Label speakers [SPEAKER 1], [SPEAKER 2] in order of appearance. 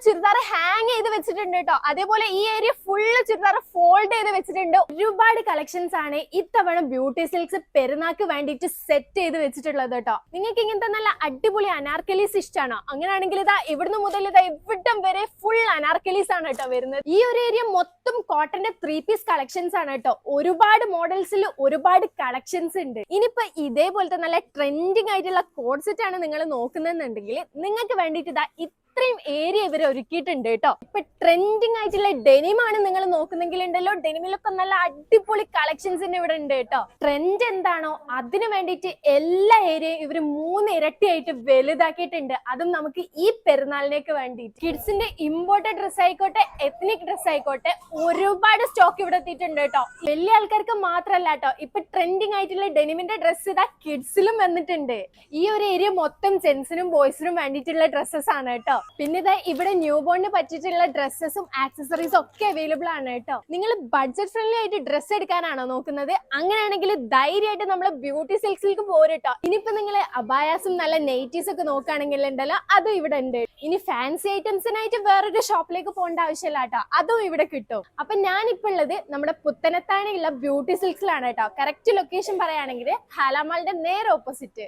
[SPEAKER 1] Churidar hang ചെയ്ത് വെച്ചിട്ടുണ്ട് കേട്ടോ. അതേപോലെ ഈ ഏരിയ ഫുള്ള് ചുരിദാർ ഫോൾഡ് ചെയ്ത് വെച്ചിട്ടുണ്ട്. ഒരുപാട് കളക്ഷൻസ് ആണ് ഇത്തവണ ബ്യൂട്ടി സിൽക്സ് പെരുന്നാൾക്ക് വേണ്ടിയിട്ട് സെറ്റ് ചെയ്ത് വെച്ചിട്ടുള്ളത് കേട്ടോ. നിങ്ങൾക്ക് ഇങ്ങനത്തെ നല്ല അടിപൊളി അനാർക്കലീസ് ഇഷ്ടമാണോ? അങ്ങനെയാണെങ്കിൽ ഇതാ ഇവിടുന്ന് മുതൽ ഇതാ ഇവിടം വരെ ഫുൾ അനാർക്കലീസ് ആണ് കേട്ടോ വരുന്നത്. ഈ ഒരു ഏരിയ മൊത്തം കോട്ടന്റെ 3 പീസ് കളക്ഷൻസ് ആണ് കേട്ടോ. ഒരുപാട് മോഡൽസിൽ ഒരുപാട് കളക്ഷൻസ് ഉണ്ട്. ഇനിയിപ്പോ ഇതേപോലത്തെ നല്ല ട്രെൻഡിങ് ആയിട്ടുള്ള കോഡ് സെറ്റ് ആണ് നിങ്ങൾ നോക്കുന്നുണ്ടെങ്കിൽ നിങ്ങൾക്ക് വേണ്ടിയിട്ട് ഇതാ ഇത്രയും ഏരിയ ഇവർ ഒരുക്കിയിട്ടുണ്ട് കേട്ടോ. ഇപ്പൊ ട്രെൻഡിങ് ആയിട്ടുള്ള ഡെനിമാണ് നിങ്ങൾ നോക്കുന്നെങ്കിൽ ഉണ്ടല്ലോ, ഡെനിമിലൊക്കെ നല്ല അടിപൊളി കളക്ഷൻസ് ഇവിടെ ഉണ്ട് കേട്ടോ. ട്രെൻഡ് എന്താണോ അതിന് വേണ്ടിയിട്ട് എല്ലാ ഏരിയയും ഇവർ 3 ഇരട്ടിയായിട്ട് വലുതാക്കിയിട്ടുണ്ട്. അതും നമുക്ക് ഈ പെരുന്നാളിനേക്ക് വേണ്ടിയിട്ട്. കിഡ്സിന്റെ ഇമ്പോർട്ടഡ് ഡ്രസ് ആയിക്കോട്ടെ, എത്നിക് ഡ്രസ് ആയിക്കോട്ടെ, ഒരുപാട് സ്റ്റോക്ക് ഇവിടെ എത്തിയിട്ടുണ്ട് കേട്ടോ. വലിയ ആൾക്കാർക്ക് മാത്രല്ല കേട്ടോ, ഇപ്പൊ ട്രെൻഡിങ് ആയിട്ടുള്ള ഡെനിമിന്റെ ഡ്രസ് ഇതാ കിഡ്സിലും വന്നിട്ടുണ്ട്. ഈ ഒരു ഏരിയ മൊത്തം ജെൻസിനും ബോയ്സിനും വേണ്ടിയിട്ടുള്ള ഡ്രസ്സസ് ആണ് കേട്ടോ. പിന്നെ ഇതാ ഇവിടെ ന്യൂ ബോണിന് പറ്റിയിട്ടുള്ള ഡ്രസ്സസും ആക്സസറീസും ഒക്കെ അവൈലബിൾ ആണ് കേട്ടോ. നിങ്ങൾ ബഡ്ജറ്റ് ഫ്രണ്ട്ലി ആയിട്ട് ഡ്രസ്സ് എടുക്കാനാണോ നോക്കുന്നത്? അങ്ങനെയാണെങ്കിൽ ധൈര്യമായിട്ട് നമ്മൾ ബ്യൂട്ടി സിൽക്സിലേക്ക് പോരട്ടോ. ഇനിയിപ്പോ നിങ്ങൾ അബായാസും നല്ല നൈറ്റീസ് ഒക്കെ നോക്കുകയാണെങ്കിൽ ഉണ്ടല്ലോ, അതും ഇവിടെ ഉണ്ട്. ഇനി ഫാൻസി ഐറ്റംസിനായിട്ട് വേറൊരു ഷോപ്പിലേക്ക് പോകേണ്ട ആവശ്യമില്ല കേട്ടോ, അതും ഇവിടെ കിട്ടും. അപ്പൊ ഞാനിപ്പോ ഉള്ളത് നമ്മുടെ പുത്തനത്താണിയുള്ള ബ്യൂട്ടി സിൽക്സിലാണ് കേട്ടോ. കറക്റ്റ് ലൊക്കേഷൻ പറയുകയാണെങ്കിൽ ഹാലാമാളിന്റെ നേരെ ഓപ്പോസിറ്റ്.